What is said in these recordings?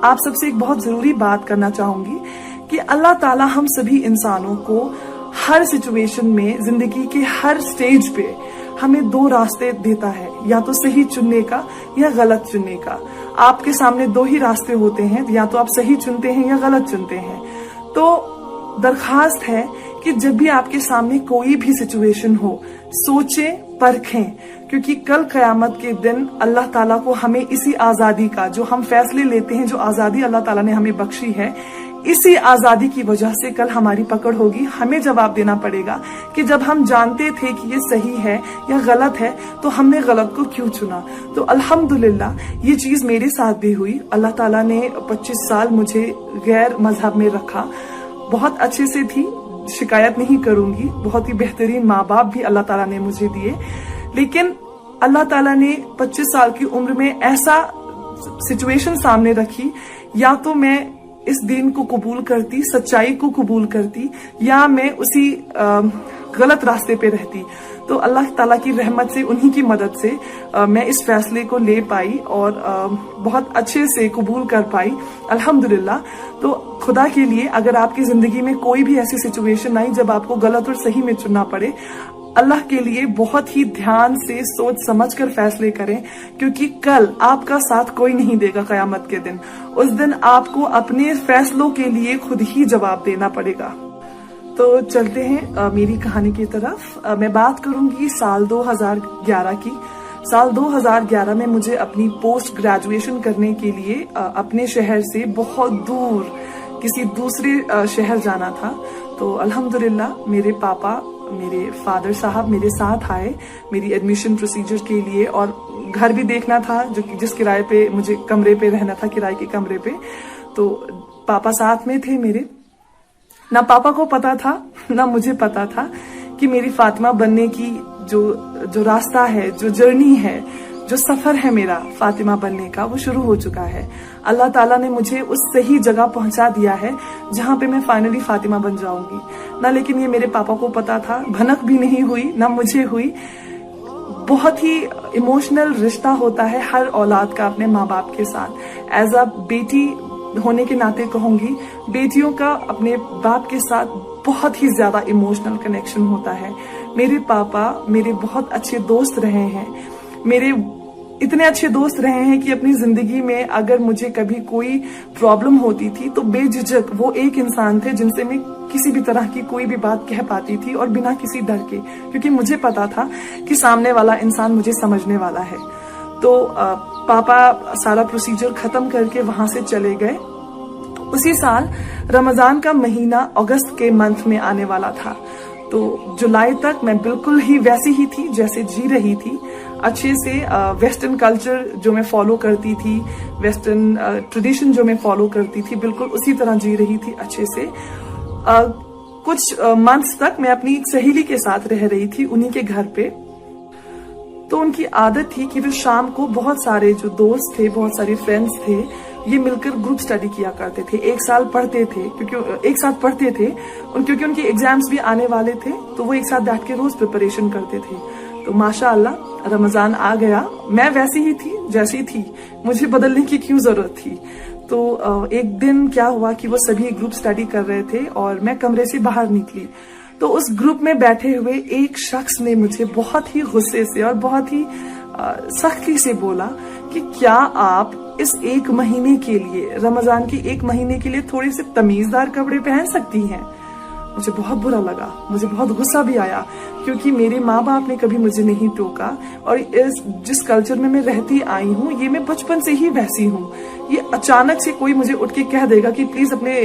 आप सबसे एक बहुत जरूरी बात करना चाहूंगी कि अल्लाह ताला हम सभी इंसानों को हर सिचुएशन में, जिंदगी के हर स्टेज पे हमें दो रास्ते देता है, या तो सही चुनने का या गलत चुनने का। आपके सामने दो ही रास्ते होते हैं, या तो आप सही चुनते हैं या गलत चुनते हैं। तो दरखास्त है कि जब भी आपके सामने कोई भी सिचुएशन हो, सोचें, परखें, क्योंकि कल कयामत के दिन अल्लाह ताला को हमें इसी आजादी का, जो हम फैसले लेते हैं, जो आजादी अल्लाह ताला ने हमें बख्शी है, इसी आजादी की वजह से कल हमारी पकड़ होगी। हमें जवाब देना पड़ेगा कि जब हम जानते थे कि ये सही है या गलत है, तो हमने गलत को क्यों चुना। तो अल्हम्दुलिल्लाह ये चीज मेरे साथ भी हुई। अल्लाह ताला ने 25 साल मुझे गैर मजहब में रखा, बहुत अच्छे से थी, शिकायत नहीं करूंगी। बहुत ही बेहतरीन माँ बाप भी अल्लाह ताला ने मुझे दिए, लेकिन अल्लाह ताला ने 25 साल की उम्र में ऐसा सिचुएशन सामने रखी, या तो मैं इस दीन को कबूल करती, सच्चाई को कबूल करती, या मैं उसी गलत रास्ते पे रहती। तो अल्लाह ताला की रहमत से, उन्हीं की मदद से मैं इस फैसले को ले पाई और बहुत अच्छे से कबूल कर पाई, अल्हम्दुलिल्लाह। तो खुदा के लिए, अगर आपकी जिंदगी में कोई भी ऐसी सिचुएशन आई जब आपको गलत और सही में चुनना पड़े, अल्लाह के लिए बहुत ही ध्यान से सोच समझ कर फैसले करें, क्योंकि कल आपका साथ कोई नहीं देगा कयामत के दिन। उस दिन आपको अपने फैसलों के लिए खुद ही जवाब देना पड़ेगा। तो चलते हैं मेरी कहानी की तरफ। मैं बात करूंगी साल 2011 की। साल 2011 में मुझे अपनी पोस्ट ग्रेजुएशन करने के लिए अपने शहर से बहुत दूर किसी दूसरे शहर जाना था। तो अल्हम्दुलिल्लाह मेरे पापा, मेरे फादर साहब मेरे साथ आए मेरी एडमिशन प्रोसीजर के लिए, और घर भी देखना था जिस किराए पे मुझे कमरे पे रहना था, किराए के कमरे पे। तो पापा साथ में थे मेरे। ना पापा को पता था ना मुझे पता था कि मेरी फातिमा बनने की जो रास्ता है, जो जर्नी है, जो सफर है मेरा फातिमा बनने का, वो शुरू हो चुका है। अल्लाह ताला ने मुझे उस सही जगह पहुंचा दिया है जहां पे मैं फाइनली फातिमा बन जाऊंगी ना। लेकिन ये मेरे पापा को पता था, भनक भी नहीं हुई ना मुझे हुई। बहुत ही इमोशनल रिश्ता होता है हर औलाद का अपने माँ बाप के साथ। एज अ बेटी होने के नाते कहूंगी, बेटियों का अपने बाप के साथ बहुत ही ज्यादा इमोशनल कनेक्शन होता है। मेरे पापा मेरे बहुत अच्छे दोस्त रहे हैं, मेरे इतने अच्छे दोस्त रहे हैं कि अपनी जिंदगी में अगर मुझे कभी कोई प्रॉब्लम होती थी तो बेझिझक वो एक इंसान थे जिनसे मैं किसी भी तरह की कोई भी बात कह पाती थी, और बिना किसी डर के, क्योंकि मुझे पता था कि सामने वाला इंसान मुझे समझने वाला है। तो पापा सारा प्रोसीजर खत्म करके वहां से चले गए। उसी साल रमजान का महीना अगस्त के मंथ में आने वाला था। तो जुलाई तक मैं बिल्कुल ही वैसी ही थी जैसे जी रही थी, अच्छे से वेस्टर्न कल्चर जो मैं फॉलो करती थी, वेस्टर्न ट्रेडिशन जो मैं फॉलो करती थी, बिल्कुल उसी तरह जी रही थी अच्छे से। कुछ मंथ्स तक मैं अपनी सहेली के साथ रह रही थी उन्हीं के घर पे। तो उनकी आदत थी कि वो शाम को बहुत सारे जो दोस्त थे, बहुत सारे फ्रेंड्स थे, ये मिलकर ग्रुप स्टडी किया करते थे। एक साल पढ़ते थे, क्योंकि एक साथ पढ़ते थे, क्योंकि उनके एग्जाम्स भी आने वाले थे, तो वो एक साथ बैठ के रोज प्रिपरेशन करते थे। तो माशाअल्लाह रमजान आ गया, मैं वैसी ही थी जैसी थी, मुझे बदलने की क्यों जरूरत थी। तो एक दिन क्या हुआ कि वो सभी ग्रुप स्टडी कर रहे थे और मैं कमरे से बाहर निकली। तो उस ग्रुप में बैठे हुए एक शख्स ने मुझे बहुत ही गुस्से से और बहुत ही सख्ती से बोला कि क्या आप इस एक महीने के लिए, रमजान के एक महीने के लिए थोड़े से तमीजदार कपड़े पहन सकती हैं। मुझे बहुत बुरा लगा, मुझे बहुत गुस्सा भी आया, क्योंकि मेरे माँ बाप ने कभी मुझे नहीं टोका, और जिस कल्चर में मैं रहती आई हूँ ये मैं बचपन से ही वैसी हूँ। ये अचानक से कोई मुझे उठ के कह देगा कि प्लीज अपने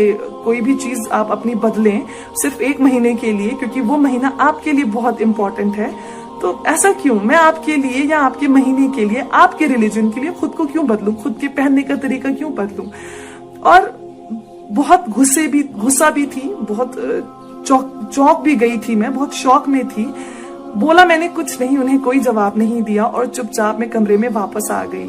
कोई भी चीज आप अपनी बदलें सिर्फ एक महीने के लिए, क्योंकि वो महीना आपके लिए बहुत इंपॉर्टेंट है। तो ऐसा क्यों, मैं आपके लिए या आपके महीने के लिए, आपके रिलीजन के लिए खुद को क्यों बदलूं, खुद के पहनने का तरीका क्यों बदलूं। और बहुत गुस्सा भी थी, बहुत चौंक भी गई थी, मैं बहुत शौक में थी। बोला मैंने कुछ नहीं, उन्हें कोई जवाब नहीं दिया और चुपचाप मैं कमरे में वापस आ गई।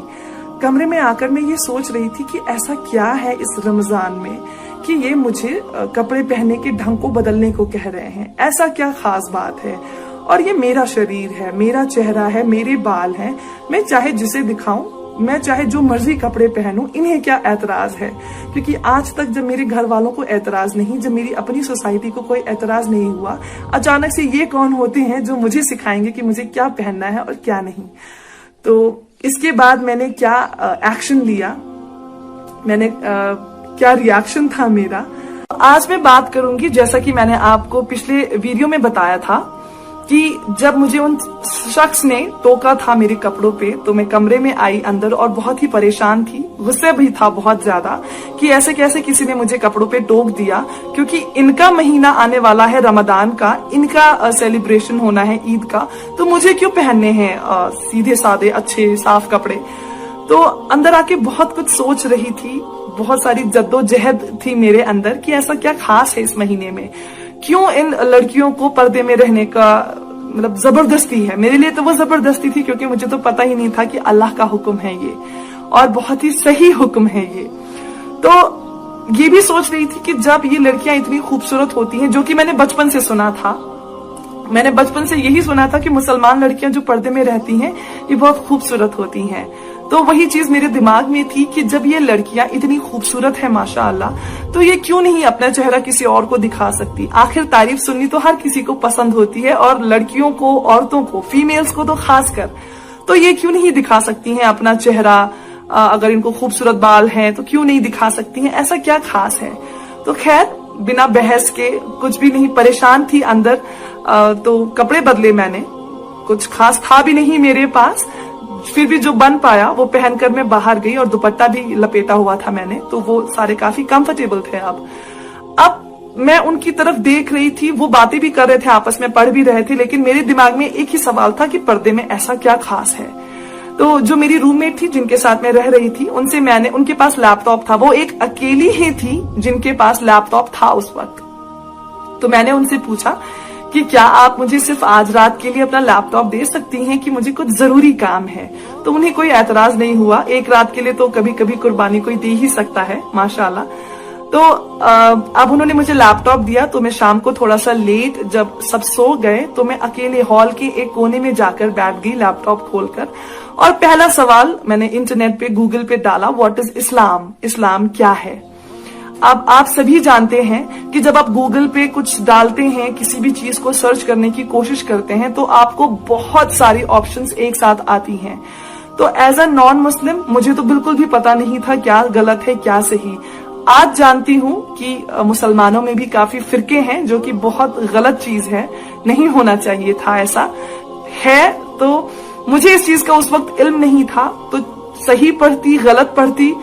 कमरे में आकर मैं ये सोच रही थी कि ऐसा क्या है इस रमजान में कि ये मुझे कपड़े पहनने के ढंग को बदलने को कह रहे हैं। ऐसा क्या खास बात है, और ये मेरा शरीर है, मेरा चेहरा है, मेरे बाल हैं, मैं चाहे जिसे दिखाऊं मैं चाहे जो मर्जी कपड़े पहनूं, इन्हें क्या एतराज है? क्योंकि आज तक जब मेरे घर वालों को एतराज नहीं, जब मेरी अपनी सोसाइटी को कोई एतराज नहीं हुआ, अचानक से ये कौन होते हैं जो मुझे सिखाएंगे कि मुझे क्या पहनना है और क्या नहीं? तो इसके बाद मैंने क्या एक्शन लिया, मैंने क्या रिएक्शन था मेरा, आज मैं बात करूंगी। जैसा कि मैंने आपको पिछले वीडियो में बताया था कि जब मुझे उन शख्स ने टोका था मेरे कपड़ों पे, तो मैं कमरे में आई अंदर और बहुत ही परेशान थी, गुस्से भी था बहुत ज्यादा कि ऐसे कैसे किसी ने मुझे कपड़ों पे टोक दिया, क्योंकि इनका महीना आने वाला है रमजान का, इनका सेलिब्रेशन होना है ईद का, तो मुझे क्यों पहनने हैं सीधे साधे अच्छे साफ कपड़े। तो अंदर आके बहुत कुछ सोच रही थी, बहुत सारी जद्दोजहद थी मेरे अंदर कि ऐसा क्या खास है इस महीने में, क्यों इन लड़कियों को पर्दे में रहने का मतलब जबरदस्ती है। मेरे लिए तो वो जबरदस्ती थी, क्योंकि मुझे तो पता ही नहीं था कि अल्लाह का हुक्म है ये, और बहुत ही सही हुक्म है ये। तो ये भी सोच रही थी कि जब ये लड़कियां इतनी खूबसूरत होती हैं, जो कि मैंने बचपन से सुना था, मैंने बचपन से यही सुना था कि मुसलमान लड़कियां जो पर्दे में रहती हैं ये बहुत खूबसूरत होती हैं। तो वही चीज मेरे दिमाग में थी कि जब ये लड़कियां इतनी खूबसूरत है माशाअल्लाह, तो ये क्यों नहीं अपना चेहरा किसी और को दिखा सकती। आखिर तारीफ सुननी तो हर किसी को पसंद होती है, और लड़कियों को, औरतों को, फीमेल्स को तो खासकर, तो ये क्यों नहीं दिखा सकती हैं अपना चेहरा। अगर इनको खूबसूरत बाल हैं तो क्यों नहीं दिखा सकती हैं, ऐसा क्या खास है। तो खैर बिना बहस के, कुछ भी नहीं, परेशान थी अंदर, तो कपड़े बदले मैंने, कुछ खास था भी नहीं मेरे पास, फिर भी जो बन पाया वो पहनकर मैं बाहर गई, और दुपट्टा भी लपेटा हुआ था मैंने, तो वो सारे काफी कंफर्टेबल थे। अब मैं उनकी तरफ देख रही थी, वो बातें भी कर रहे थे, आपस में पढ़ भी रहे थे, लेकिन मेरे दिमाग में एक ही सवाल था कि पर्दे में ऐसा क्या खास है। तो जो मेरी रूममेट थी जिनके साथ मैं रह रही थी, उनसे मैंने, उनके पास लैपटॉप था, वो एक अकेली ही थी जिनके पास लैपटॉप था उस वक्त, तो मैंने उनसे पूछा कि क्या आप मुझे सिर्फ आज रात के लिए अपना लैपटॉप दे सकती हैं कि मुझे कुछ जरूरी काम है। तो उन्हें कोई एतराज नहीं हुआ, एक रात के लिए तो कभी कभी कुर्बानी कोई दे ही सकता है माशाल्लाह। तो अब उन्होंने मुझे लैपटॉप दिया, तो मैं शाम को थोड़ा सा लेट, जब सब सो गए, तो मैं अकेले हॉल के एक कोने में जाकर बैठ गई लैपटॉप खोलकर, और पहला सवाल मैंने इंटरनेट पे, गूगल पे डाला, व्हाट इज इस्लाम, इस्लाम क्या है। अब आप सभी जानते हैं कि जब आप गूगल पे कुछ डालते हैं, किसी भी चीज को सर्च करने की कोशिश करते हैं, तो आपको बहुत सारी ऑप्शंस एक साथ आती हैं। तो एज अ नॉन मुस्लिम मुझे तो बिल्कुल भी पता नहीं था क्या गलत है क्या सही। आज जानती हूँ कि मुसलमानों में भी काफी फिरके हैं, जो कि बहुत गलत चीज है, नहीं होना चाहिए था ऐसा है। तो मुझे इस चीज का उस वक्त इल्म नहीं था, तो सही पढ़ती गलत पढ़ती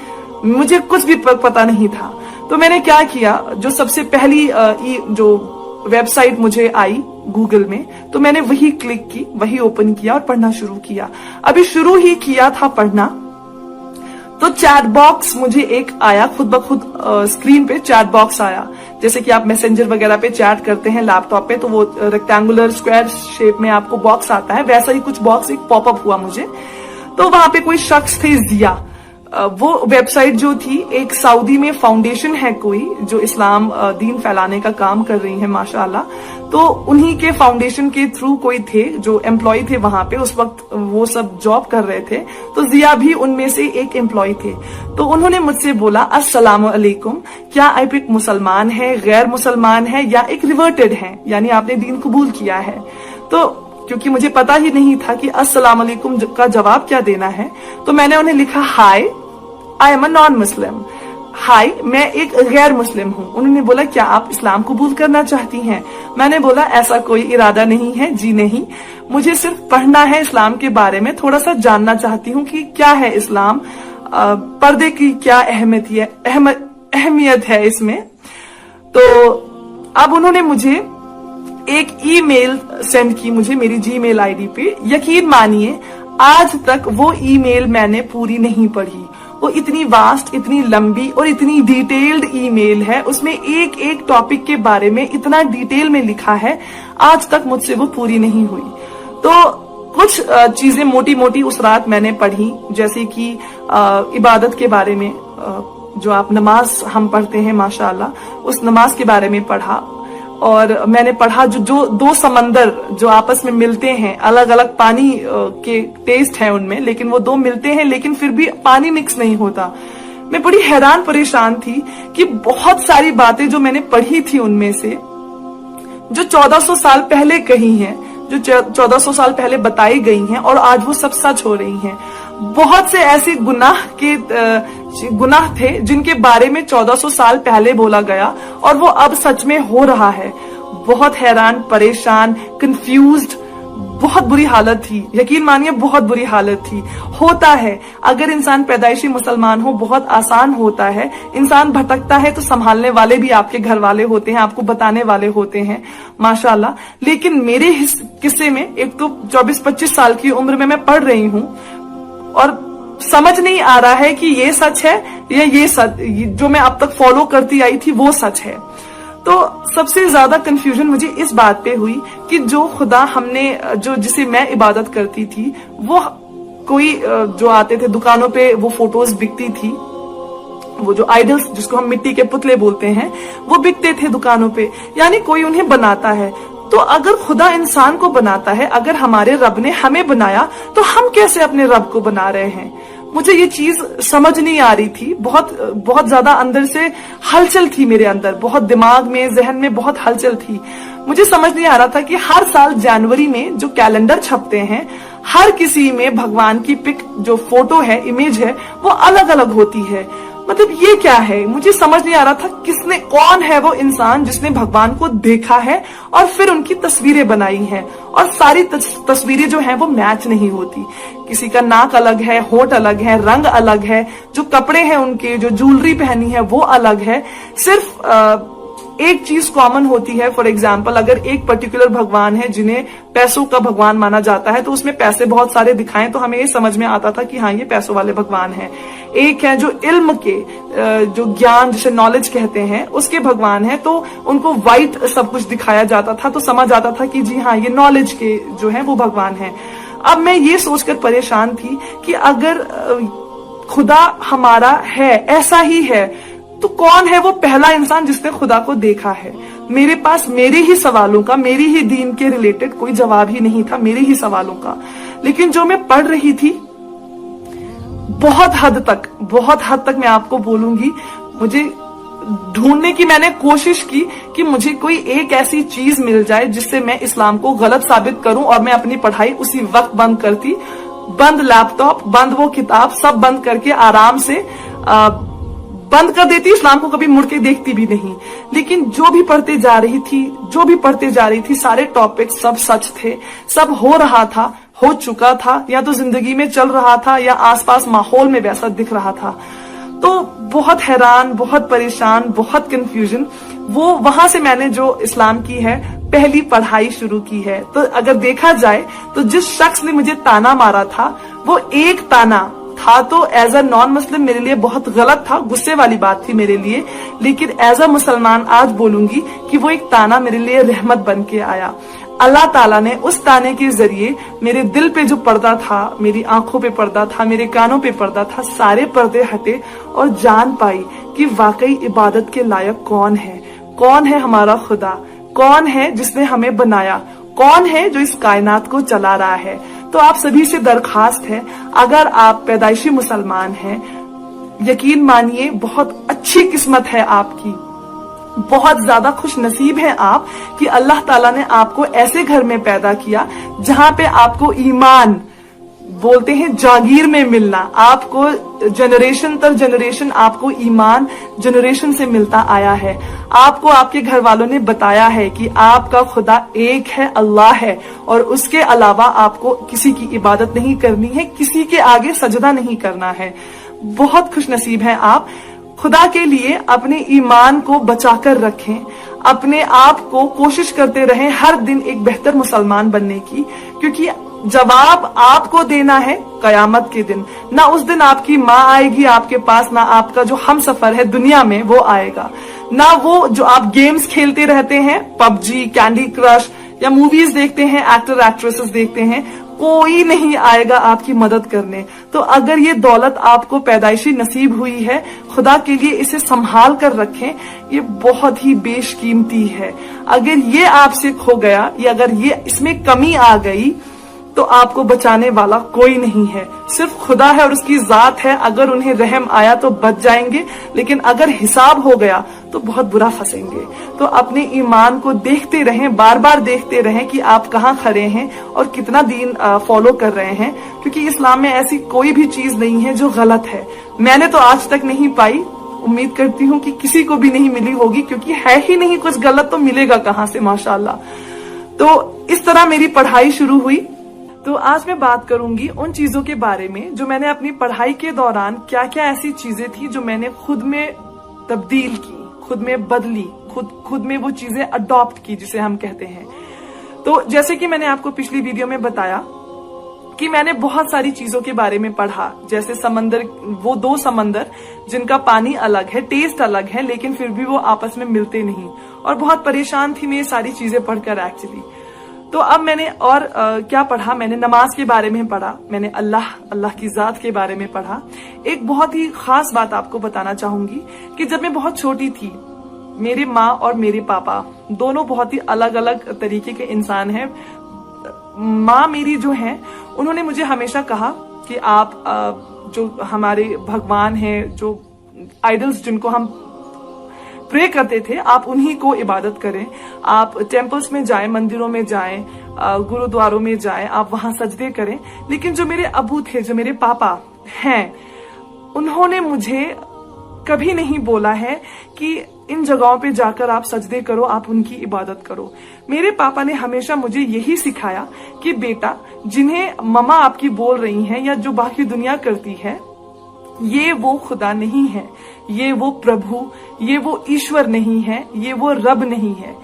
मुझे कुछ भी पता नहीं था। तो मैंने क्या किया, जो सबसे पहली जो वेबसाइट मुझे आई गूगल में, तो मैंने वही क्लिक की, वही ओपन किया और पढ़ना शुरू किया। अभी शुरू ही किया था पढ़ना, तो चैट बॉक्स मुझे एक आया, खुद ब खुद स्क्रीन पे चैट बॉक्स आया। जैसे कि आप मैसेंजर वगैरह पे चैट करते हैं लैपटॉप पे, तो वो रेक्टेंगुलर स्क्वायर शेप में आपको बॉक्स आता है, वैसा ही कुछ बॉक्स एक पॉपअप हुआ मुझे। तो वहां पे कोई शख्स थे, जिया, वो वेबसाइट जो थी, एक सऊदी में फाउंडेशन है कोई, जो इस्लाम दीन फैलाने का काम कर रही है माशाअल्लाह, तो उन्हीं के फाउंडेशन के थ्रू कोई थे जो एम्प्लॉय थे वहां पे, उस वक्त वो सब जॉब कर रहे थे, तो जिया भी उनमें से एक एम्प्लॉय थे। तो उन्होंने मुझसे बोला, अस्सलाम अलैकुम, क्या आप एक मुसलमान है, गैर मुसलमान है, या एक रिवर्टेड है, यानी आपने दीन कबूल किया है। तो क्योंकि मुझे पता ही नहीं था कि अस्सलाम अलैकुम का जवाब क्या देना है, तो मैंने उन्हें लिखा, हाय I am a non Muslim, हाय मैं एक गैर मुस्लिम हूँ। उन्होंने बोला, क्या आप इस्लाम कबूल करना चाहती हैं। मैंने बोला, ऐसा कोई इरादा नहीं है जी, नहीं, मुझे सिर्फ पढ़ना है इस्लाम के बारे में, थोड़ा सा जानना चाहती हूँ कि क्या है इस्लाम, पर्दे की क्या अहमियत है इसमें। तो अब उन्होंने मुझे एक ईमेल सेंड की मुझे मेरी जीमेल आईडी पे। यकीन मानिए आज तक वो ईमेल मैंने पूरी नहीं पढ़ी। वो इतनी वास्ट, इतनी लंबी और इतनी डिटेल्ड ईमेल है, उसमें एक एक टॉपिक के बारे में इतना डिटेल में लिखा है, आज तक मुझसे वो पूरी नहीं हुई। तो कुछ चीजें मोटी मोटी उस रात मैंने पढ़ी, जैसे कि इबादत के बारे में, जो आप नमाज हम पढ़ते हैं माशाअल्लाह, उस नमाज के बारे में पढ़ा। اور मैंने पढ़ा जो दो समंदर जो आपस में मिलते हैं, अलग अलग पानी के टेस्ट है उनमें, लेकिन वो दो मिलते हैं लेकिन फिर भी पानी मिक्स नहीं होता। मैं बड़ी हैरान परेशान थी कि बहुत सारी बातें जो मैंने पढ़ी थी उनमें से जो 1400 साल पहले कही हैं, जो 1400 साल पहले बताई गई हैं और आज वो सब सच हो रही हैं। बहुत से ऐसे गुनाह थे जिनके बारे में 1400 साल पहले बोला गया और वो अब सच में हो रहा है। बहुत हैरान, परेशान, कंफ्यूज्ड, बहुत बुरी हालत थी। यकीन मानिए बहुत बुरी हालत थी। होता है, अगर इंसान पैदाइशी मुसलमान हो बहुत आसान होता है। इंसान भटकता है तो संभालने वाले भी आपके घर वाले होते हैं, आपको बताने वाले होते हैं, माशाल्लाह। लेकिन मेरे किस्से में एक तो 24-25 साल की उम्र में मैं पढ़ रही हूँ और समझ नहीं आ रहा है कि ये सच है या ये सच जो मैं अब तक फॉलो करती आई थी वो सच है। तो सबसे ज्यादा कंफ्यूजन मुझे इस बात पे हुई कि जो खुदा हमने जिसे मैं इबादत करती थी वो कोई जो आते थे दुकानों पे, वो फोटोज बिकती थी, वो जो आइडल्स जिसको हम मिट्टी के पुतले बोलते हैं वो बिकते थे दुकानों पे, यानी कोई उन्हें बनाता है। तो अगर खुदा इंसान को बनाता है, अगर हमारे रब ने हमें बनाया तो हम कैसे अपने रब को बना रहे हैं? मुझे ये चीज समझ नहीं आ रही थी। बहुत ज्यादा अंदर से हलचल थी मेरे अंदर, बहुत दिमाग में, जहन में बहुत हलचल थी। मुझे समझ नहीं आ रहा था कि हर साल जनवरी में जो कैलेंडर छपते हैं, हर किसी में भगवान की पिक, जो फोटो है, इमेज है, वो अलग अलग होती है। मतलब ये क्या है? मुझे समझ नहीं आ रहा था कौन है वो इंसान जिसने भगवान को देखा है और फिर उनकी तस्वीरें बनाई हैं, और सारी तस्वीरें जो हैं वो मैच नहीं होती। किसी का नाक अलग है, होंठ अलग है, रंग अलग है, जो कपड़े हैं उनके, जो ज्वेलरी पहनी है वो अलग है। सिर्फ एक चीज कॉमन होती है। फॉर एग्जाम्पल, अगर एक पर्टिकुलर भगवान है जिन्हें पैसों का भगवान माना जाता है तो उसमें पैसे बहुत सारे दिखाएं तो हमें ये समझ में आता था कि हाँ ये पैसों वाले भगवान हैं। एक है जो इल्म के, जो ज्ञान जिसे नॉलेज कहते हैं, उसके भगवान है, तो उनको वाइट सब कुछ दिखाया जाता था तो समझ आता था कि जी हाँ ये नॉलेज के जो है वो भगवान है। अब मैं ये सोचकर परेशान थी कि अगर खुदा हमारा है, ऐसा ही है, तो कौन है वो पहला इंसान जिसने खुदा को देखा है? मेरे पास मेरे ही सवालों का, मेरी ही दीन के रिलेटेड कोई जवाब ही नहीं था, मेरे ही सवालों का। लेकिन जो मैं पढ़ रही थी, बहुत हद तक मैं आपको बोलूंगी, मुझे ढूंढने की मैंने कोशिश की कि मुझे कोई एक ऐसी चीज मिल जाए जिससे मैं इस्लाम को गलत साबित करूं और मैं अपनी पढ़ाई उसी वक्त बंद करती। बंद लैपटॉप, बंद वो किताब, सब बंद करके आराम से बंद कर देती, इस्लाम को कभी मुड़ के देखती भी नहीं। लेकिन जो भी पढ़ते जा रही थी सारे टॉपिक सब सच थे, सब हो रहा था, हो चुका था, या तो जिंदगी में चल रहा था या आसपास माहौल में वैसा दिख रहा था। तो बहुत हैरान, बहुत परेशान, बहुत कंफ्यूजन। वो वहां से मैंने जो इस्लाम की है पहली पढ़ाई शुरू की है। तो अगर देखा जाए तो जिस शख्स ने मुझे ताना मारा था वो एक ताना था, तो एज अ नॉन मुस्लिम मेरे लिए बहुत गलत था, गुस्से वाली बात थी मेरे लिए। लेकिन एज अ मुसलमान आज बोलूंगी कि वो एक ताना मेरे लिए रहमत बन के आया। अल्लाह ताला ने उस ताने के जरिए मेरे दिल पे जो पर्दा था, मेरी आंखों पे पर्दा था, मेरे कानों पे पर्दा था, सारे पर्दे हटे और जान पाई कि वाकई इबादत के लायक कौन है हमारा खुदा, कौन है जिसने हमें बनाया, कौन है जो इस कायनात को चला रहा है। तो आप सभी से दरखास्त है, अगर आप पैदाइशी मुसलमान हैं, यकीन मानिए बहुत अच्छी किस्मत है आपकी, बहुत ज्यादा खुश नसीब है आप कि अल्लाह ताला ने आपको ऐसे घर में पैदा किया जहां पे आपको ईमान, बोलते हैं जागीर में मिलना, आपको जनरेशन तर जनरेशन आपको ईमान जनरेशन से मिलता आया है। आपको आपके घर वालों ने बताया है कि आपका खुदा एक है, अल्लाह है, और उसके अलावा आपको किसी की इबादत नहीं करनी है, किसी के आगे सजदा नहीं करना है। बहुत खुश नसीब है आप। खुदा के लिए अपने ईमान को बचाकर रखें, अपने आप को कोशिश करते रहें हर दिन एक बेहतर मुसलमान बनने की, क्योंकि जवाब आपको देना है कयामत के दिन। ना उस दिन आपकी माँ आएगी आपके पास, ना आपका जो हम सफर है दुनिया में वो आएगा, ना वो जो आप गेम्स खेलते रहते हैं, पबजी, कैंडी क्रश, या मूवीज देखते हैं, एक्टर एक्ट्रेसेस देखते हैं, कोई नहीं आएगा आपकी मदद करने। तो अगर ये दौलत आपको पैदाइशी नसीब हुई है, खुदा के लिए इसे संभाल कर रखें, ये बहुत ही बेशकीमती है। अगर ये आपसे खो गया या अगर ये इसमें कमी आ गई तो आपको बचाने वाला कोई नहीं है, सिर्फ खुदा है और उसकी जात है। अगर उन्हें रहम आया तो बच जाएंगे, लेकिन अगर हिसाब हो गया तो बहुत बुरा फंसेंगे। तो अपने ईमान को देखते रहें, बार बार देखते रहें कि आप कहाँ खड़े हैं और कितना दीन फॉलो कर रहे हैं, क्योंकि इस्लाम में ऐसी कोई भी चीज नहीं है जो गलत है। मैंने तो आज तक नहीं पाई, उम्मीद करती हूँ कि किसी को भी नहीं मिली होगी, क्योंकि है ही नहीं कुछ गलत, तो मिलेगा कहाँ से, माशाल्लाह। तो इस तरह मेरी पढ़ाई शुरू हुई। तो आज मैं बात करूंगी उन चीजों के बारे में जो मैंने अपनी पढ़ाई के दौरान, क्या क्या ऐसी चीजें थी जो मैंने खुद में तब्दील की, खुद में बदली, खुद में वो चीजें अडॉप्ट की, जिसे हम कहते हैं। तो जैसे कि मैंने आपको पिछली वीडियो में बताया कि मैंने बहुत सारी चीजों के बारे में पढ़ा, जैसे समंदर, वो दो समंदर जिनका पानी अलग है, टेस्ट अलग है, लेकिन फिर भी वो आपस में मिलते नहीं, और बहुत परेशान थी मैं ये सारी चीजें पढ़कर एक्चुअली। तो अब मैंने और क्या पढ़ा, मैंने नमाज के बारे में पढ़ा, मैंने अल्लाह की जात के बारे में पढ़ा। एक बहुत ही खास बात आपको बताना चाहूंगी कि जब मैं बहुत छोटी थी, मेरी माँ और मेरे पापा दोनों बहुत ही अलग अलग तरीके के इंसान हैं। माँ मेरी जो है, उन्होंने मुझे हमेशा कहा कि आप जो हमारे भगवान हैं, जो आइडल्स जिनको हम प्रे करते थे, आप उन्हीं को इबादत करें, आप टेम्पल्स में जाएं, मंदिरों में जाएं, गुरुद्वारों में जाएं, आप वहां सजदे करें। लेकिन जो मेरे अबू थे, जो मेरे पापा हैं, उन्होंने मुझे कभी नहीं बोला है कि इन जगहों पे जाकर आप सजदे करो, आप उनकी इबादत करो। मेरे पापा ने हमेशा मुझे यही सिखाया कि बेटा, जिन्हें मम्मा आपकी बोल रही हैं या जो बाकी दुनिया करती है, ये वो खुदा नहीं है, ये वो प्रभु, ये वो ईश्वर नहीं है, ये वो रब नहीं है।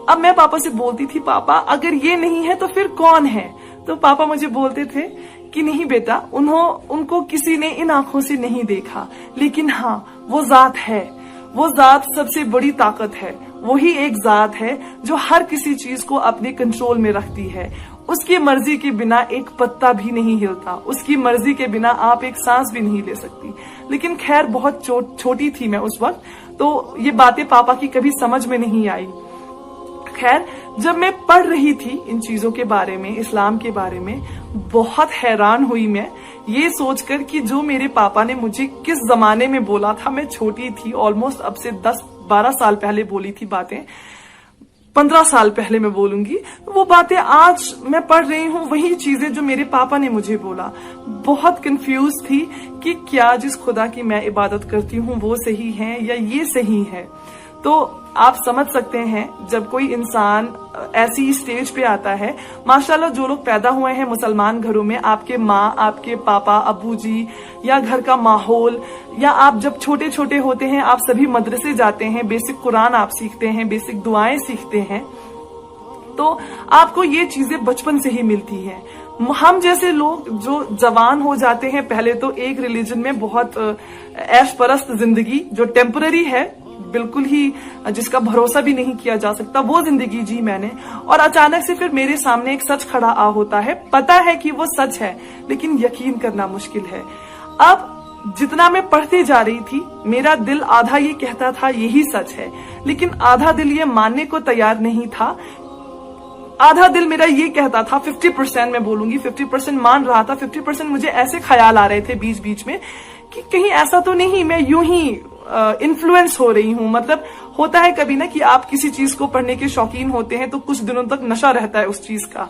अब मैं पापा से बोलती थी, पापा अगर ये नहीं है तो फिर कौन है? तो पापा मुझे बोलते थे कि नहीं बेटा, उनको किसी ने इन आंखों से नहीं देखा, लेकिन हाँ, वो जात है, वो जात सबसे बड़ी ताकत है। वही एक जात है जो हर किसी चीज को अपने कंट्रोल में रखती है। उसकी मर्जी के बिना एक पत्ता भी नहीं हिलता, उसकी मर्जी के बिना आप एक सांस भी नहीं ले सकती। लेकिन खैर, बहुत छोटी थी मैं उस वक्त, तो ये बातें पापा की कभी समझ में नहीं आई। खैर, जब मैं पढ़ रही थी इन चीजों के बारे में, इस्लाम के बारे में, बहुत हैरान हुई मैं ये सोचकर कि जो मेरे पापा ने मुझे किस जमाने में बोला था, मैं छोटी थी, ऑलमोस्ट अब से 10-12 साल पहले बोली थी बातें, 15 साल पहले मैं बोलूंगी, वो बातें आज मैं पढ़ रही हूँ, वही चीजें जो मेरे पापा ने मुझे बोला। बहुत कंफ्यूज थी कि क्या जिस खुदा की मैं इबादत करती हूँ वो सही है या ये सही है। तो आप समझ सकते हैं, जब कोई इंसान ऐसी स्टेज पे आता है, माशाल्लाह जो लोग पैदा हुए हैं मुसलमान घरों में, आपके माँ, आपके पापा, अबू जी, या घर का माहौल, या आप जब छोटे छोटे होते हैं आप सभी मदरसे जाते हैं, बेसिक कुरान आप सीखते हैं, बेसिक दुआएं सीखते हैं, तो आपको ये चीजें बचपन से ही मिलती हैं। हम जैसे लोग जो जवान हो जाते हैं, पहले तो एक रिलीजन में बहुत ऐश परस्त जिंदगी, जो टेम्पररी है, बिल्कुल ही जिसका भरोसा भी नहीं किया जा सकता, वो जिंदगी जी मैंने। और अचानक से फिर मेरे सामने एक सच खड़ा आ होता है, पता है कि वो सच है, लेकिन यकीन करना मुश्किल है। अब जितना मैं पढ़ते जा रही थी, मेरा दिल आधा ये कहता था यही सच है, लेकिन आधा दिल ये मानने को तैयार नहीं था। आधा दिल मेरा ये कहता था, 50% मैं बोलूंगी, 50% मान रहा था, 50% मुझे ऐसे ख्याल आ रहे थे बीच बीच में कि कहीं ऐसा तो नहीं मैं यूं ही इन्फ्लुएंस हो रही हूँ। मतलब होता है कभी ना कि आप किसी चीज को पढ़ने के शौकीन होते हैं तो कुछ दिनों तक नशा रहता है उस चीज का,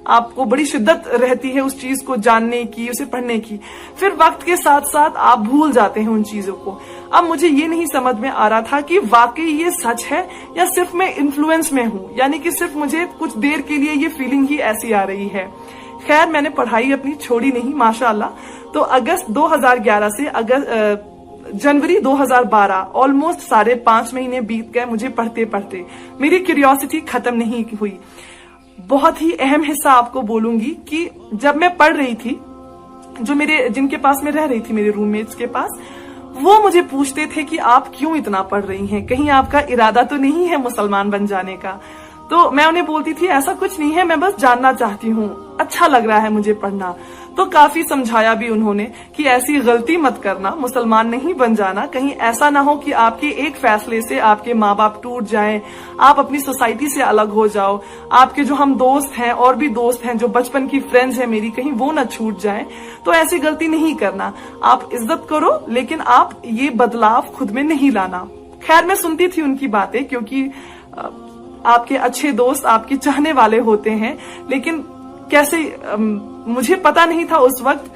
आपको बड़ी शिद्दत रहती है उस चीज को जानने की, उसे पढ़ने की। फिर वक्त के साथ साथ आप भूल जाते हैं उन चीजों को। अब मुझे ये नहीं समझ में आ रहा था कि वाकई ये सच है या सिर्फ मैं इन्फ्लुएंस में हूँ, यानी कि सिर्फ मुझे कुछ देर के लिए ये फीलिंग ही ऐसी आ रही है। खैर, मैंने पढ़ाई अपनी छोड़ी नहीं, माशाल्लाह। तो अगस्त 2011 से जनवरी 2012, ऑलमोस्ट 5.5 महीने बीत गए मुझे पढ़ते पढ़ते। मेरी क्यूरियोसिटी खत्म नहीं हुई। बहुत ही अहम हिस्सा आपको बोलूंगी कि जब मैं पढ़ रही थी, जिनके पास मैं रह रही थी, मेरे रूममेट्स के पास, वो मुझे पूछते थे कि आप क्यों इतना पढ़ रही हैं, कहीं आपका इरादा तो नहीं है मुसलमान बन जाने का। तो मैं उन्हें बोलती थी ऐसा कुछ नहीं है, मैं बस जानना चाहती हूँ, अच्छा लग रहा है मुझे पढ़ना। तो काफी समझाया भी उन्होंने कि ऐसी गलती मत करना, मुसलमान नहीं बन जाना, कहीं ऐसा ना हो कि आपके एक फैसले से आपके माँ बाप टूट जाएं, आप अपनी सोसाइटी से अलग हो जाओ, आपके जो हम दोस्त हैं और भी दोस्त हैं जो बचपन की फ्रेंड्स हैं मेरी, कहीं वो ना छूट जाएं। तो ऐसी गलती नहीं करना, आप इज्जत करो लेकिन आप ये बदलाव खुद में नहीं लाना। खैर मैं सुनती थी उनकी बातें, क्योंकि आपके अच्छे दोस्त आपके चाहने वाले होते हैं, लेकिन कैसे मुझे पता नहीं था उस वक्त,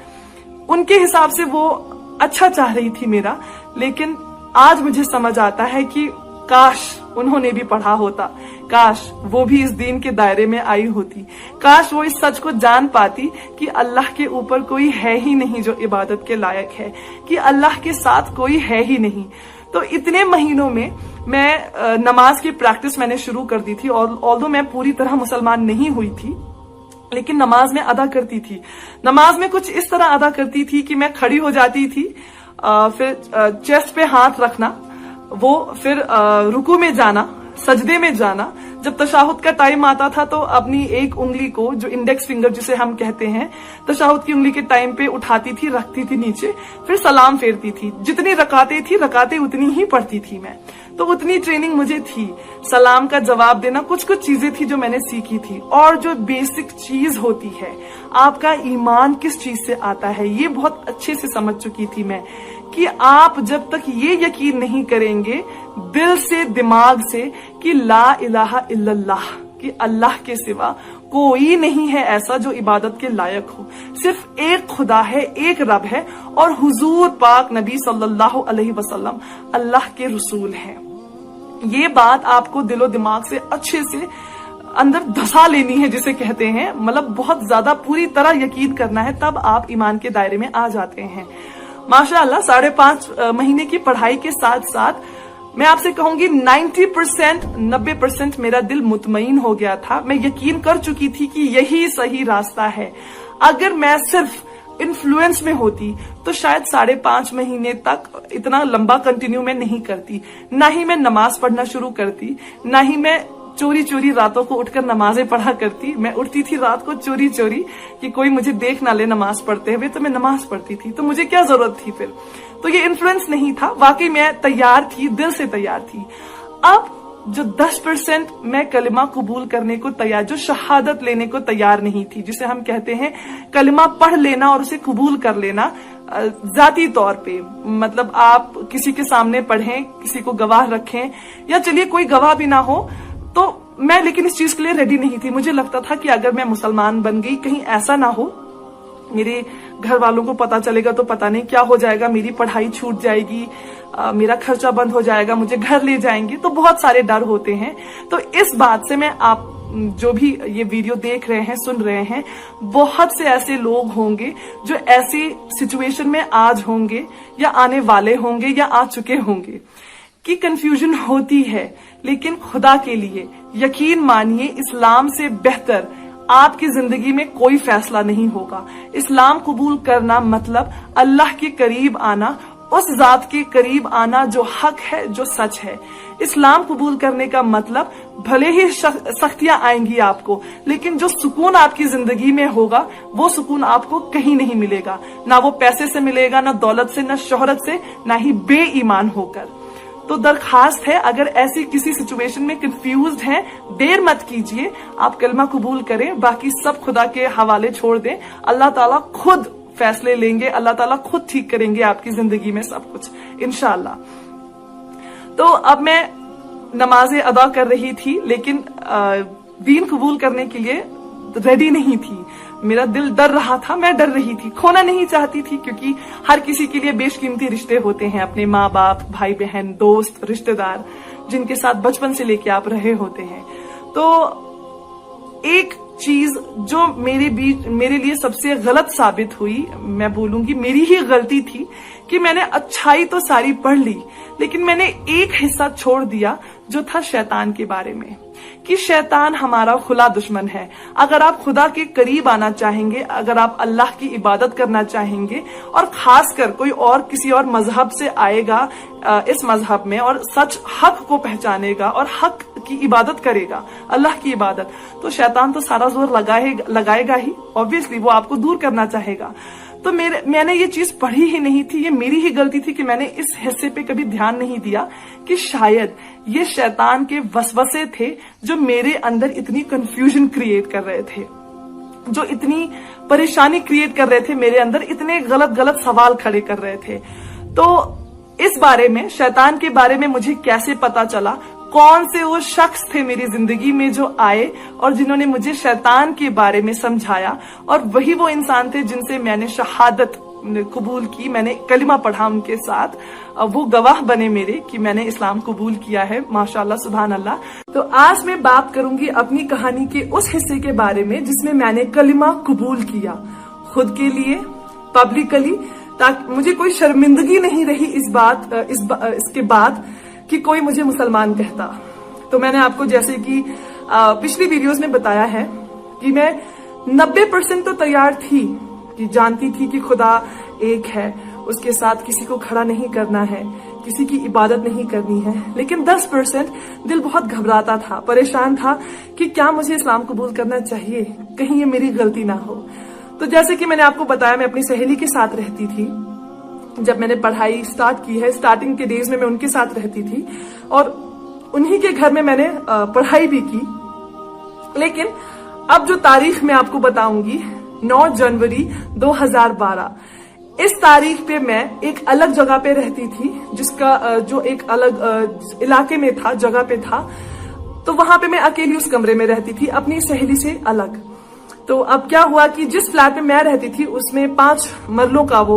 उनके हिसाब से वो अच्छा चाह रही थी मेरा, लेकिन आज मुझे समझ आता है कि काश उन्होंने भी पढ़ा होता, काश वो भी इस दीन के दायरे में आई होती, काश वो इस सच को जान पाती कि अल्लाह के ऊपर कोई है ही नहीं जो इबादत के लायक है, कि अल्लाह के साथ कोई है ही नहीं। तो इतने महीनों में मैं नमाज की प्रैक्टिस मैंने शुरू कर दी थी, और ऑल्दो मैं पूरी तरह मुसलमान नहीं हुई थी, लेकिन नमाज में अदा करती थी। नमाज में कुछ इस तरह अदा करती थी कि मैं खड़ी हो जाती थी, फिर चेस्ट पे हाथ रखना, वो फिर रुकू में जाना, सजदे में जाना। जब तशाहुद का टाइम आता था तो अपनी एक उंगली को, जो इंडेक्स फिंगर जिसे हम कहते हैं, तशाहुद की उंगली के टाइम पे उठाती थी, रखती थी नीचे, फिर सलाम फेरती थी। जितनी रकातें थी, रकातें उतनी ही पढ़ती थी मैं, तो उतनी ट्रेनिंग मुझे थी। सलाम का जवाब देना, कुछ कुछ चीजें थी जो मैंने सीखी थी। और जो बेसिक चीज होती है, आपका ईमान किस चीज से आता है, ये बहुत अच्छे से समझ चुकी थी मैं, कि आप जब तक ये यकीन नहीं करेंगे दिल से, दिमाग से, कि ला इलाहा इल्लल्लाह, कि अल्लाह के सिवा कोई नहीं है ऐसा जो इबादत के लायक हो, सिर्फ एक खुदा है, एक रब है, और हुजूर पाक नबी सल्लल्लाहु अलैहि वसल्लम अल्लाह के रसूल हैं। ये बात आपको दिलो दिमाग से अच्छे से अंदर धसा लेनी है, जिसे कहते हैं, मतलब बहुत ज्यादा पूरी तरह यकीन करना है, तब आप ईमान के दायरे में आ जाते हैं। माशाअल्लाह 5.5 महीने की पढ़ाई के साथ साथ मैं आपसे कहूंगी 90% मेरा दिल मुतमईन हो गया था। मैं यकीन कर चुकी थी कि यही सही रास्ता है। अगर मैं सिर्फ इन्फ्लुएंस में होती तो शायद 5.5 महीने तक इतना लंबा कंटिन्यू मैं नहीं करती, ना ही मैं नमाज पढ़ना शुरू करती, ना ही मैं चोरी चोरी रातों को उठकर नमाजें पढ़ा करती। मैं उठती थी रात को चोरी चोरी कि कोई मुझे देख ना ले नमाज पढ़ते हुए, तो मैं नमाज पढ़ती थी। तो मुझे क्या जरूरत थी फिर? तो ये इन्फ्लुएंस नहीं था, वाकई मैं तैयार थी, दिल से तैयार थी। अब जो 10% मैं कलिमा कबूल करने को तैयार, जो शहादत लेने को तैयार नहीं थी, जिसे हम कहते हैं कलिमा पढ़ लेना और उसे कबूल कर लेना जाती तौर पे, मतलब आप किसी के सामने पढ़ें, किसी को गवाह रखें, या चलिए कोई गवाह भी ना हो, तो मैं लेकिन इस चीज के लिए रेडी नहीं थी। मुझे लगता था कि अगर मैं मुसलमान बन गई, कहीं ऐसा ना हो मेरे घर वालों को पता चलेगा तो पता नहीं क्या हो जाएगा, मेरी पढ़ाई छूट जाएगी, मेरा खर्चा बंद हो जाएगा, मुझे घर ले जाएंगे, तो बहुत सारे डर होते हैं। तो इस बात से मैं, आप जो भी ये वीडियो देख रहे हैं, सुन रहे हैं, बहुत से ऐसे लोग होंगे जो ऐसी सिचुएशन में आज होंगे, या आने वाले होंगे, या आ चुके होंगे, कि कंफ्यूजन होती है। लेकिन खुदा के लिए यकीन मानिए, इस्लाम से बेहतर आपकी जिंदगी में कोई फैसला नहीं होगा। इस्लाम कबूल करना मतलब अल्लाह के करीब आना, उस जात के करीब आना जो हक है, जो सच है। इस्लाम कबूल करने का मतलब, भले ही सख्तियां आएंगी आपको, लेकिन जो सुकून आपकी जिंदगी में होगा, वो सुकून आपको कहीं नहीं मिलेगा। ना वो पैसे से मिलेगा, ना दौलत से, ना शोहरत से, ना ही बेईमान होकर। तो दरखास्त है, अगर ऐसी किसी सिचुएशन में कंफ्यूज्ड हैं, देर मत कीजिए, आप कलमा कबूल करें, बाकी सब खुदा के हवाले छोड़ दें। अल्लाह ताला खुद फैसले लेंगे, अल्लाह ताला खुद ठीक करेंगे आपकी जिंदगी में सब कुछ, इंशाअल्लाह। तो अब मैं नमाजें अदा कर रही थी, लेकिन दीन कबूल करने के लिए रेडी नहीं थी। मेरा दिल डर रहा था, मैं डर रही थी, खोना नहीं चाहती थी, क्योंकि हर किसी के लिए बेशकीमती रिश्ते होते हैं, अपने माँ बाप, भाई बहन, दोस्त, रिश्तेदार, जिनके साथ बचपन से लेके आप रहे होते हैं। तो एक चीज जो मेरे लिए सबसे गलत साबित हुई, मैं बोलूंगी मेरी ही गलती थी, कि मैंने अच्छाई तो सारी पढ़ ली, लेकिन मैंने एक हिस्सा छोड़ दिया जो था शैतान के बारे में, कि शैतान हमारा खुला दुश्मन है। अगर आप खुदा के करीब आना चाहेंगे, अगर आप अल्लाह की इबादत करना चाहेंगे, और खासकर कोई और किसी और मजहब से आएगा इस मजहब में और सच हक को पहचानेगा और हक की इबादत करेगा, अल्लाह की इबादत, तो शैतान तो सारा जोर लगाएगा ही, ऑब्वियसली वो आपको दूर करना चाहेगा। तो मैंने ये चीज पढ़ी ही नहीं थी, ये मेरी ही गलती थी कि मैंने इस हिस्से पे कभी ध्यान नहीं दिया कि शायद ये शैतान के वसवसे थे जो मेरे अंदर इतनी कंफ्यूजन क्रिएट कर रहे थे, जो इतनी परेशानी क्रिएट कर रहे थे मेरे अंदर, इतने गलत गलत सवाल खड़े कर रहे थे। तो इस बारे में, शैतान के बारे में मुझे कैसे पता चला, कौन से वो शख्स थे मेरी जिंदगी में जो आए और जिन्होंने मुझे शैतान के बारे में समझाया, और वही वो इंसान थे जिनसे मैंने शहादत कबूल की, मैंने कलिमा पढ़ा उनके साथ, वो गवाह बने मेरे कि मैंने इस्लाम कबूल किया है, माशाल्लाह सुभान अल्लाह। तो आज मैं बात करूंगी अपनी कहानी के उस हिस्से के बारे में जिसमें मैंने कलिमा कबूल किया, खुद के लिए, पब्लिकली, ताकि मुझे कोई शर्मिंदगी नहीं रही इसके बाद कि कोई मुझे मुसलमान कहता। तो मैंने आपको जैसे कि पिछली वीडियोस में बताया है कि मैं 90% तो तैयार थी, कि जानती थी कि खुदा एक है, उसके साथ किसी को खड़ा नहीं करना है, किसी की इबादत नहीं करनी है, लेकिन 10% दिल बहुत घबराता था, परेशान था कि क्या मुझे इस्लाम कबूल करना चाहिए, कहीं ये मेरी गलती ना हो। तो जैसे कि मैंने आपको बताया, मैं अपनी सहेली के साथ रहती थी। जब मैंने पढ़ाई स्टार्ट की है, स्टार्टिंग के डेज में मैं उनके साथ रहती थी और उन्हीं के घर में मैंने पढ़ाई भी की। लेकिन अब जो तारीख मैं आपको बताऊंगी, 9 जनवरी 2012, इस तारीख पे मैं एक अलग जगह पे रहती थी, जिसका जो एक अलग इलाके में था, जगह पे था। तो वहां पे मैं अकेली उस कमरे में रहती थी, अपनी सहेली से अलग। तो अब क्या हुआ कि जिस फ्लैट में मैं रहती थी उसमें 5 मरलों का, वो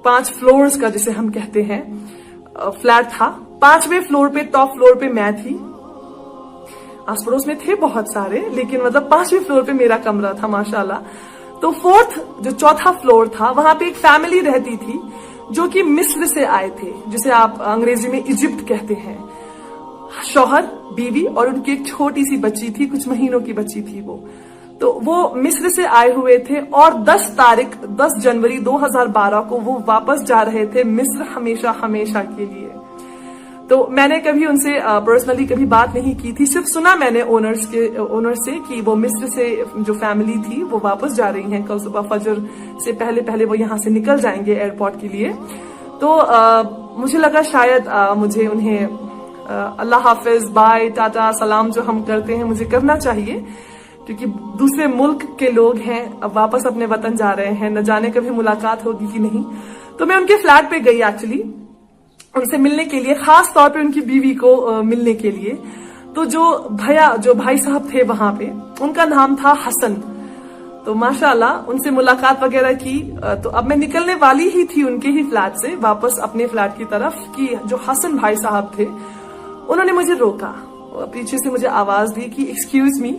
5 फ्लोर्स का जिसे हम कहते हैं, फ्लैट था। 5वें फ्लोर पे, टॉप फ्लोर पे मैं थी, आस पड़ोस में थे बहुत सारे, लेकिन मतलब 5वें फ्लोर पे मेरा कमरा था माशाल्लाह। तो 4th, जो चौथा फ्लोर था, वहां पे एक फैमिली रहती थी जो कि मिस्र से आए थे, जिसे आप अंग्रेजी में इजिप्ट कहते हैं। शौहर, बीवी और उनकी एक छोटी सी बच्ची थी, कुछ महीनों की बच्ची थी वो। तो वो मिस्र से आए हुए थे और 10 जनवरी 2012 को वो वापस जा रहे थे मिस्र, हमेशा हमेशा के लिए। तो मैंने कभी उनसे पर्सनली कभी बात नहीं की थी, सिर्फ सुना मैंने ओनर से कि वो मिस्र से जो फैमिली थी वो वापस जा रही हैं, कल सुबह फजर से पहले पहले वो यहाँ से निकल जाएंगे एयरपोर्ट के लिए। तो मुझे लगा शायद मुझे उन्हें अल्लाह हाफिज, बाय, टाटा, सलाम जो हम करते हैं मुझे करना चाहिए, क्योंकि दूसरे मुल्क के लोग हैं, अब वापस अपने वतन जा रहे हैं, न जाने कभी मुलाकात होगी कि नहीं। तो मैं उनके फ्लैट पे गई एक्चुअली उनसे मिलने के लिए, खास तौर पे उनकी बीवी को मिलने के लिए। तो जो भाई साहब थे वहां पे, उनका नाम था हसन। तो माशाल्लाह उनसे मुलाकात वगैरह की। तो अब मैं निकलने वाली ही थी उनके ही फ्लैट से वापस अपने फ्लैट की तरफ कि जो हसन भाई साहब थे उन्होंने मुझे रोका, पीछे से मुझे आवाज दी कि एक्सक्यूज मी,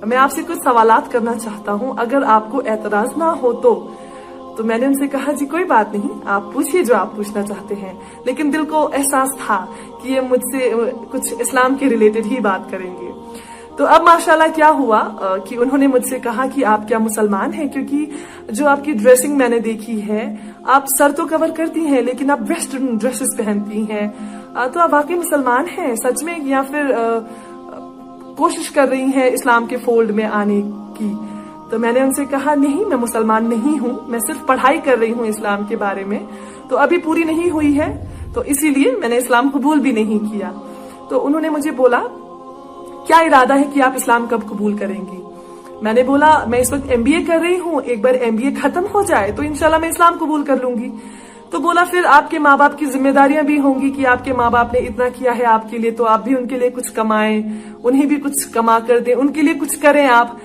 मैं आपसे कुछ सवालात करना चाहता हूं, अगर आपको एतराज ना हो तो मैंने उनसे कहा जी कोई बात नहीं, आप पूछिए जो आप पूछना चाहते हैं। लेकिन दिल को एहसास था कि ये मुझसे कुछ इस्लाम के रिलेटेड ही बात करेंगे। तो अब माशाल्लाह क्या हुआ कि उन्होंने मुझसे कहा कि आप क्या मुसलमान हैं, क्योंकि जो आपकी ड्रेसिंग मैंने देखी है, आप सर तो कवर करती हैं लेकिन आप वेस्टर्न ड्रेसेस पहनती हैं, तो आप वाकई मुसलमान हैं सच में, या फिर कोशिश कर रही हैं इस्लाम के फोल्ड में आने की। तो मैंने उनसे कहा नहीं, मैं मुसलमान नहीं हूँ, मैं सिर्फ पढ़ाई कर रही हूँ इस्लाम के बारे में, तो अभी पूरी नहीं हुई है, तो इसीलिए मैंने इस्लाम कबूल भी नहीं किया। तो उन्होंने मुझे बोला क्या इरादा है कि आप इस्लाम कब कबूल करेंगी। मैंने बोला मैं इस वक्त MBA कर रही हूँ, एक बार MBA खत्म हो जाए तो इंशाल्लाह मैं इस्लाम कबूल कर लूंगी। तो बोला फिर आपके माँ बाप की जिम्मेदारियां भी होंगी कि आपके माँ बाप ने इतना किया है आपके लिए, तो आप भी उनके लिए कुछ कमाएं, उन्हें भी कुछ कमा कर दें, उनके लिए कुछ करें आप।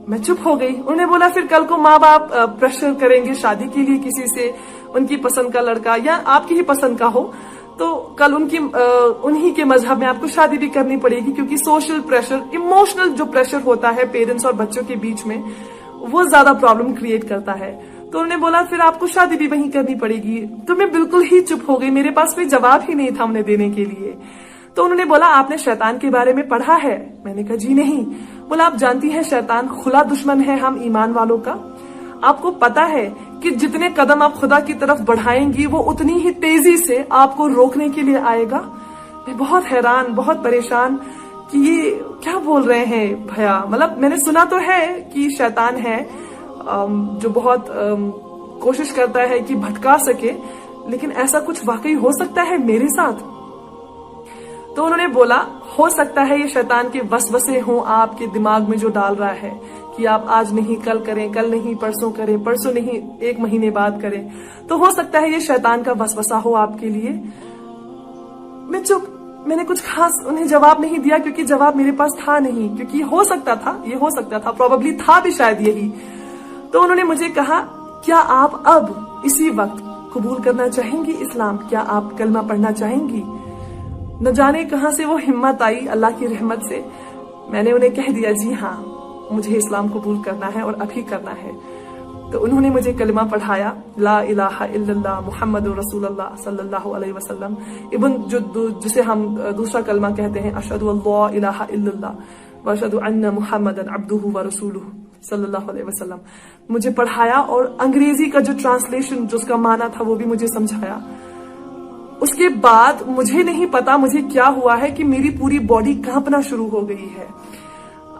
मैं चुप हो गई। उन्होंने बोला फिर कल को माँ बाप प्रेशर करेंगे शादी के लिए किसी से, उनकी पसंद का लड़का या आपकी ही पसंद का हो, तो कल उन्हीं के मजहब में आपको शादी भी करनी पड़ेगी, क्योंकि सोशल प्रेशर, इमोशनल जो प्रेशर होता है पेरेंट्स और बच्चों के बीच में, वो ज्यादा प्रॉब्लम क्रिएट करता है। तो उन्होंने बोला फिर आपको शादी भी वहीं करनी पड़ेगी। तो मैं बिल्कुल ही चुप हो गई, मेरे पास कोई जवाब ही नहीं था उन्हें देने के लिए। तो उन्होंने बोला आपने शैतान के बारे में पढ़ा है? मैंने कहा जी नहीं। बोला आप जानती हैं शैतान खुला दुश्मन है हम ईमान वालों का, आपको पता है कि जितने कदम आप खुदा की तरफ बढ़ाएंगी वो उतनी ही तेजी से आपको रोकने के लिए आएगा। میں بہت حیران، بہت پریشان کہ یہ کیا بول رہے ہیں بھیا. مطلب میں نے سنا تو ہے کہ شیطان ہے جو بہت کوشش کرتا ہے کہ بھٹکا سکے، لیکن ایسا کچھ واقعی ہو سکتا ہے میرے ساتھ؟ تو انہوں نے بولا ہو سکتا ہے یہ شیطان کے وسوسے ہوں آپ کے دماغ میں جو ڈال رہا ہے کہ آپ آج نہیں کل کریں، کل نہیں پرسوں کریں، پرسوں نہیں 1 مہینے بعد کریں. تو ہو سکتا ہے یہ شیطان کا وسوسہ ہو آپ کے لیے. میں چپ، میں نے کچھ خاص انہیں جواب نہیں دیا کیونکہ جواب میرے پاس تھا نہیں، کیونکہ ہو سکتا تھا پروبیبلی تھا بھی شاید یہی. تو انہوں نے مجھے کہا کیا آپ اب اسی وقت قبول کرنا چاہیں گی اسلام؟ کیا آپ کلمہ پڑھنا چاہیں گی؟ نہ جانے کہاں سے وہ ہمت آئی اللہ کی رحمت سے. میں نے انہیں کہہ دیا جی ہاں مجھے اسلام قبول کرنا ہے اور ابھی کرنا ہے. تو انہوں نے مجھے کلمہ پڑھایا، لا الہ الا اللہ محمد رسول اللہ صلی اللہ علیہ وسلم، جسے ہم دوسرا کلمہ کہتے ہیں اشہد اللہ الہ الا اللہ واشہد ان محمد عبدہ ورسولہ صلی اللہ علیہ وسلم. مجھے پڑھایا اور انگریزی کا جو ٹرانسلیشن جو اس کا معنی تھا وہ بھی مجھے سمجھایا. اس کے بعد مجھے نہیں پتا مجھے کیا ہوا ہے کہ میری پوری باڈی کانپنا شروع ہو گئی ہے.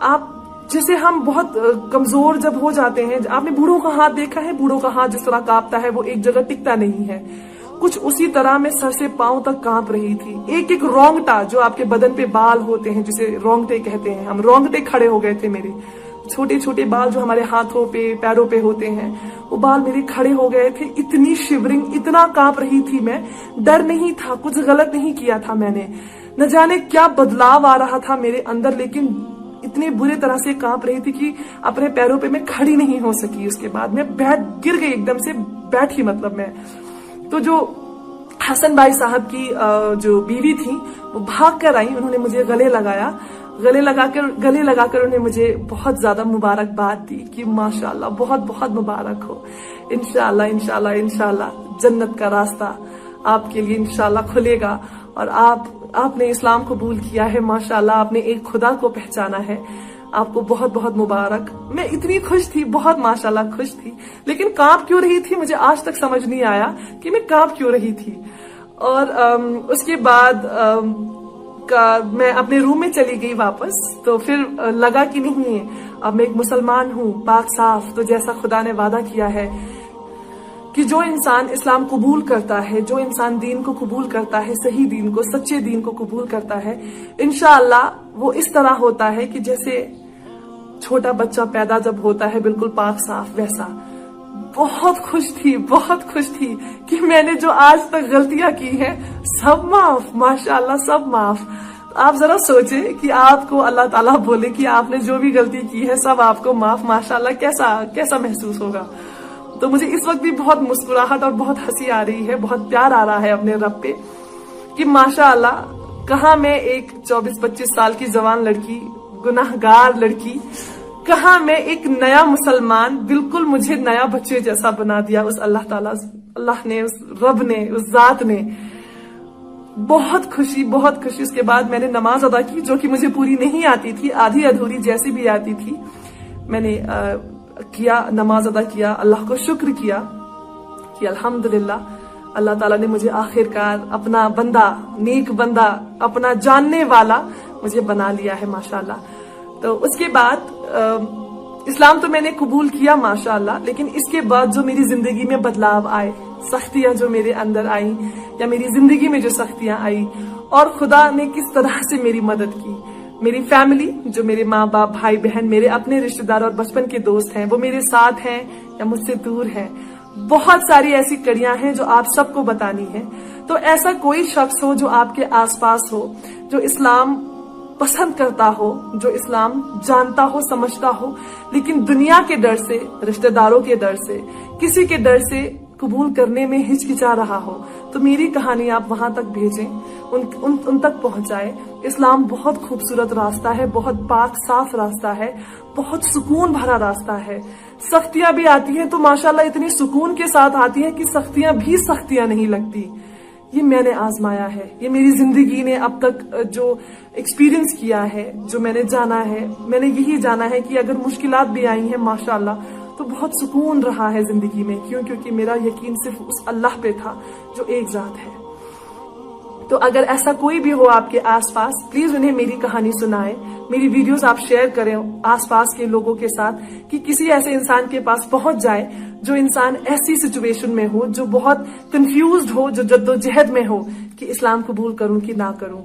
آپ جیسے ہم بہت کمزور جب ہو جاتے ہیں، آپ نے بوڑھوں کا ہاتھ دیکھا ہے، بوڑھوں کا ہاتھ جس طرح کانپتا ہے وہ ایک جگہ ٹکتا نہیں ہے، کچھ اسی طرح میں سر سے پاؤں تک کانپ رہی تھی. ایک ایک رونگٹا جو آپ کے بدن پہ بال ہوتے ہیں جسے رونگٹے کہتے ہیں، ہم رونگٹے کھڑے ہو گئے تھے. میرے چھوٹے چھوٹے بال جو ہمارے ہاتھوں پہ پیروں پہ ہوتے ہیں وہ بال میرے کھڑے ہو گئے تھے. اتنی شیورنگ، اتنا کانپ رہی تھی. میں ڈر نہیں تھا، کچھ غلط نہیں کیا تھا میں نے، نہ جانے کیا بدلاؤ آ رہا تھا میرے اندر، لیکن اتنے برے طرح سے کانپ رہی تھی کہ اپنے پیروں پہ میں کھڑی نہیں ہو سکی. اس کے بعد میں گر گئی ایک دم سے، بیٹھی مطلب میں. تو جو حسن بھائی صاحب کی جو بیوی تھی وہ بھاگ کر آئی، انہوں نے مجھے گلے لگایا، گلے لگا کر انہوں نے مجھے بہت زیادہ مبارکباد دی کہ ماشاءاللہ بہت بہت مبارک ہو، انشاءاللہ انشاءاللہ انشاءاللہ جنت کا راستہ آپ کے لیے انشاءاللہ کھلے گا، اور آپ نے اسلام قبول کیا ہے، ماشاءاللہ آپ نے ایک خدا کو پہچانا ہے، آپ کو بہت بہت مبارک. میں اتنی خوش تھی، بہت ماشاءاللہ خوش تھی، لیکن کانپ کیوں رہی تھی مجھے آج تک سمجھ نہیں آیا کہ میں کانپ کیوں رہی تھی. اور اس کے بعد میں اپنے روم میں چلی گئی واپس. تو پھر لگا کہ نہیں اب میں ایک مسلمان ہوں پاک صاف، تو جیسا خدا نے وعدہ کیا ہے کہ جو انسان اسلام قبول کرتا ہے، جو انسان دین کو قبول کرتا ہے، صحیح دین کو، سچے دین کو قبول کرتا ہے، انشاءاللہ وہ اس طرح ہوتا ہے کہ جیسے چھوٹا بچہ پیدا جب ہوتا ہے بالکل پاک صاف ویسا. بہت خوش تھی کہ میں نے جو آج تک غلطیاں کی ہیں سب معاف، ماشاءاللہ سب معاف. آپ ذرا سوچیں کہ آپ کو اللہ تعالیٰ بولے کہ آپ نے جو بھی غلطی کی ہے سب آپ کو معاف، ماشاءاللہ کیسا محسوس ہوگا. تو مجھے اس وقت بھی بہت مسکراہٹ اور بہت ہنسی آ رہی ہے، بہت پیار آ رہا ہے اپنے رب پہ کہ ماشاءاللہ کہاں میں ایک 24-25 سال کی جوان لڑکی، گناہگار لڑکی، کہاں میں ایک نیا مسلمان، بالکل مجھے نیا بچے جیسا بنا دیا اس اللہ تعالیٰ، اللہ نے، اس رب نے، اس ذات نے. بہت خوشی. اس کے بعد میں نے نماز ادا کی جو کہ مجھے پوری نہیں آتی تھی، آدھی ادھوری جیسی بھی آتی تھی. میں نے نماز ادا کیا، اللہ کو شکر کیا کہ الحمدللہ اللہ تعالیٰ نے مجھے آخر کار اپنا بندہ، نیک بندہ، اپنا جاننے والا مجھے بنا لیا ہے ماشاءاللہ. تو اس کے بعد اسلام تو میں نے قبول کیا ماشاءاللہ، لیکن اس کے بعد جو میری زندگی میں بدلاؤ آئے، سختیاں جو میرے اندر آئیں یا میری زندگی میں جو سختیاں آئی، اور خدا نے کس طرح سے میری مدد کی. میری فیملی، جو میرے ماں باپ، بھائی بہن، میرے اپنے رشتہ دار اور بچپن کے دوست ہیں، وہ میرے ساتھ ہیں یا مجھ سے دور ہیں. بہت ساری ایسی کڑیاں ہیں جو آپ سب کو بتانی ہے. تو ایسا کوئی شخص ہو جو آپ کے آس پاس ہو، جو اسلام پسند کرتا ہو، جو اسلام جانتا ہو، سمجھتا ہو، لیکن دنیا کے ڈر سے، رشتہ داروں کے ڈر سے، کسی کے ڈر سے قبول کرنے میں ہچکچا رہا ہو، تو میری کہانی آپ وہاں تک بھیجیں، ان تک پہنچائیں. اسلام بہت خوبصورت راستہ ہے، بہت پاک صاف راستہ ہے، بہت سکون بھرا راستہ ہے. سختیاں بھی آتی ہیں تو ماشاءاللہ اتنی سکون کے ساتھ آتی ہیں کہ سختیاں بھی سختیاں نہیں لگتی. یہ میں نے آزمایا ہے، یہ میری زندگی نے اب تک جو ایکسپیرینس کیا ہے، جو میں نے جانا ہے، میں نے یہی جانا ہے کہ اگر مشکلات بھی آئی ہیں ماشاءاللہ تو بہت سکون رہا ہے زندگی میں. کیونکہ میرا یقین صرف اس اللہ پہ تھا جو ایک ذات ہے. تو اگر ایسا کوئی بھی ہو آپ کے آس پاس، پلیز انہیں میری کہانی سنائیں، میری ویڈیوز آپ شیئر کریں آس پاس کے لوگوں کے ساتھ، کہ کسی ایسے انسان کے پاس پہنچ جائے جو انسان ایسی سچویشن میں ہو، جو بہت کنفیوزڈ ہو، جو جدوجہد میں ہو کہ اسلام قبول کروں کہ نہ کروں۔